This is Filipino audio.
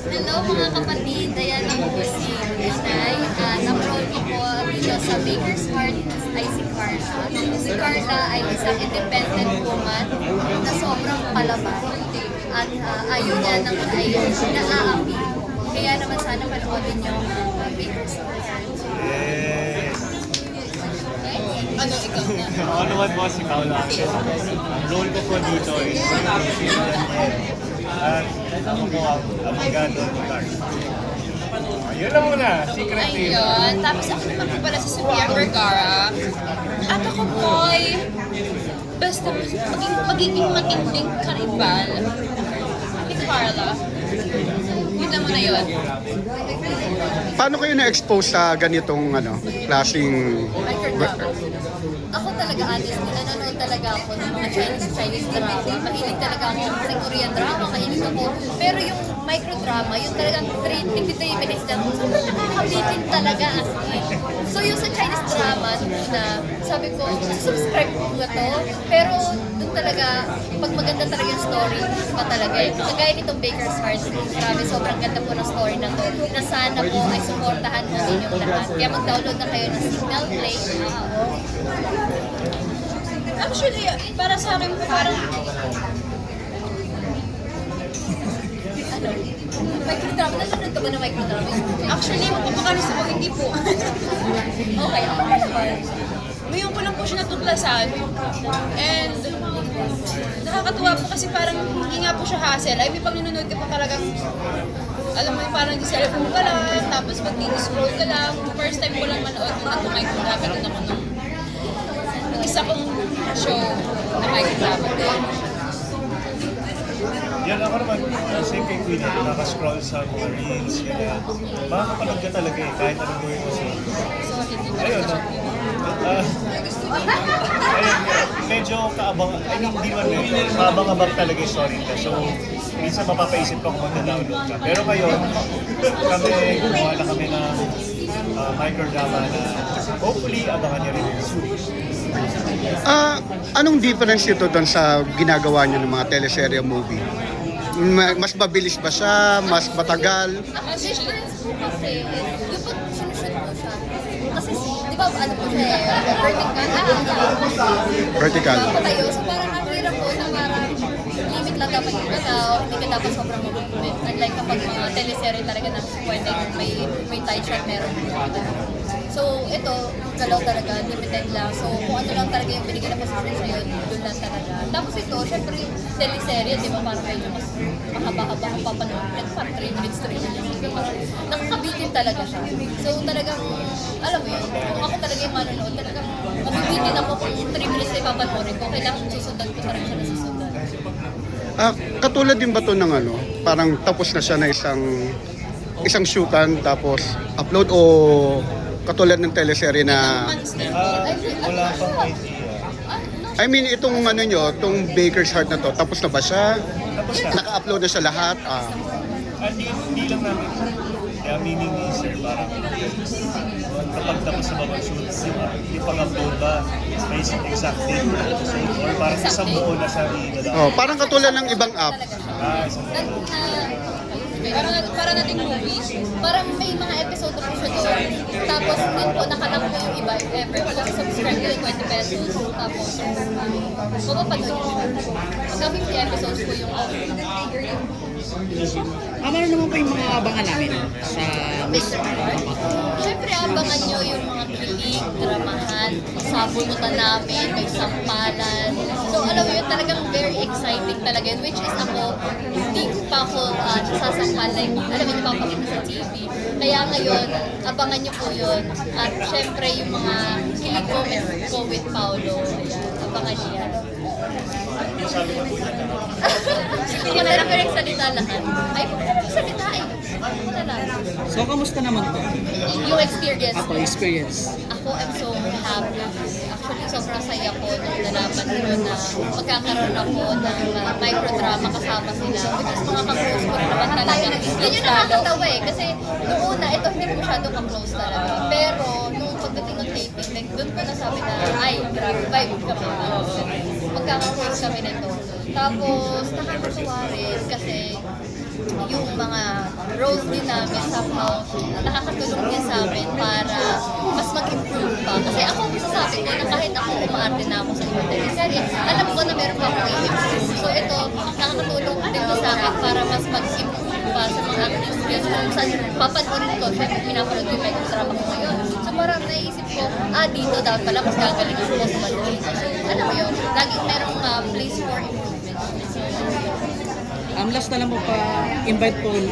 Hello mga kapatid, ayan ako po si Inay at ang role ko po dito sa Baker's Heart ay si Carla. Si Carla ay isang independent woman na sobrang palaban at ayaw niya ng ay naaapi. Kaya naman sana panoodin niyo ang Baker's Heart. Yes! Ano ikaw na? Ako naman po si Paolo Axel. Ang role ko po dito is at ako po ang abogado ni Carla. Yun lang muna, secret name. Ayun. Tapos ako naman po pala si Sofia Vergara. At ako po ay basta magiging matinding karibal ni Carla. Yun lang muna yun. Paano kayo na-expose sa ganitong klaseng... Ako talaga, honest, nanonood talaga ako ng mga Chinese drama. Mahilig talaga ako sa Korean drama, mahilig ako. Pero yung microdrama, yung talagang 3 minutes lang, sobrang nakakabitin talaga as in. So yung sa Chinese drama, nung una, sabi ko, subscribe ko ba to? Pero doon talaga, pag maganda talaga yung story, pa talaga eh. Kagaya nitong Baker's Heart, grabe, sobrang ganda po ng story na to. Na sana po ay supportahan mo din yung lahat. Kaya mag-download na kayo ng Signal Play. Actually, para sa akin po parang Microdrama, nanonood ka ba ng microdrama? actually, mapapakanis ako, hindi po. Okay, ako pa naman. Ngayon ko lang po siya natuklasan. And nakakatuwa po kasi parang hindi nga po siya hassle. Ay, may pag nanonood ka pa talagang, alam mo yung parang di cellphone ka lang, tapos pag scroll ka lang. First time ko lang manood na microdrama doon ako nung isa kong show na microdrama din. Yan ako naman, same kay Queen, nakaka-scroll sa mga reels, ganyan. Makakapanood ka talaga eh, kahit anong gawin mo sa... Ayun, no? Ayun, medyo kaabang, I mean, di man medyo, kaabang-abang talaga yung story ka. So, minsan mapapaisip ko kung mag-download ka. Pero ngayon, gumawa na kami ng microdrama na hopefully abangan niyo rin soon. Anong difference ito doon sa ginagawa niyo ng mga teleserye movie? Mas mabilis ba siya? Mas matagal? Ang difference po kasi, yung pag sinushoot mo siya, kasi di ba ano po siya Vertical. Patayo, so parang ang hirap po na parang limit lang dapat yung galaw, hindi ka dapat sobrang mag-movement. Unlike kapag mga teleserye talaga na pwedeng may tight shot meron. So ito, galaw talaga, limited lang. So kung ano lang talaga yung binigyan na position sa'yo, doon lang talaga. Tapos ito, syempre yung teleserye, di ba parang medyo mas mahaba-haba ang papanood. Like parang 3 minutes, 3 minutes. Parang nakakabitin talaga siya. So talagang, alam mo yun, kung ako talaga yung manonood, talagang mabibitin ako kung 3 minutes na ipapanoorin ko. Kailangan susundan ko pa rin siya na susundan. Katulad din ba to ng parang tapos na siya na isang shootan tapos upload o katulad ng teleserye na Wala pang idea. I mean itong itong Baker's Heart na to tapos na ba siya? Tapos na. Naka-upload na sa lahat? Hindi lang namin, kaya meaning ni sir, parang kapag tapos na ba mag-shoot, yung pang-upload ba, may exact date na episode, or parang isang buo na siya Oh, parang katulad ng ibang app. isang buo. Para nating movies. Parang may mga episode na po siya doon. Tapos din po nakalang po yung iba if ever. Pag subscribe ko yung 20 pesos. Tapos mapapanood nyo siya. Pagka 50 episodes po yung Ano naman po yung mga abangan namin sa Mr. Heart. Siyempre abangan nyo yung mga kilig, dramahan, sabunutan namin, may sampalan. So alam mo yun, talagang very exciting talaga yun. Which is ako, hindi pa ako sasampal. Like, alam mo, napapakita sa TV. Kaya ngayon, abangan nyo po yun. At siyempre yung mga kilig moments ko with Paolo. Ayan, abangan nyo yan. Hindi ko na lang pinagsalita lahat. Ay, kung na nagsalita eh. Ano na lang. So, kamusta naman po? Yung experience. Ako, experience. Ako, I'm so happy. Actually, sobrang saya ko nung nalaman ko na magkakaroon ako ng microdrama kasama sila. Because mga ka-close ko rin naman talaga. Yun yung nakakatawa eh. Kasi noong una, ito hindi ko masyadong ka-close talaga. Pero nung pagdating ng taping, like, doon ko nasabi na, ay, grabe, vibe kami. Magkaka-close kami nito. Tapos, nakakatuwa rin kasi yung mga roles din namin somehow nakakatulong din sa amin para mas mag-improve pa. Kasi ako masasabi ko na kahit ako umaarte na ako sa ibang teleserye, alam ko na meron pa akong i-improve. So ito, nakakatulong din to sa akin para mas mag-improve pa sa mga acting skills kung saan papanoorin ko, syempre pinapanood ko yung mga drama ko ngayon. So parang naisip ko, dito dapat pala mas gagaling ako sa Madrid. So alam mo yun, laging merong place for improvement. Last na lang po pa invite po ng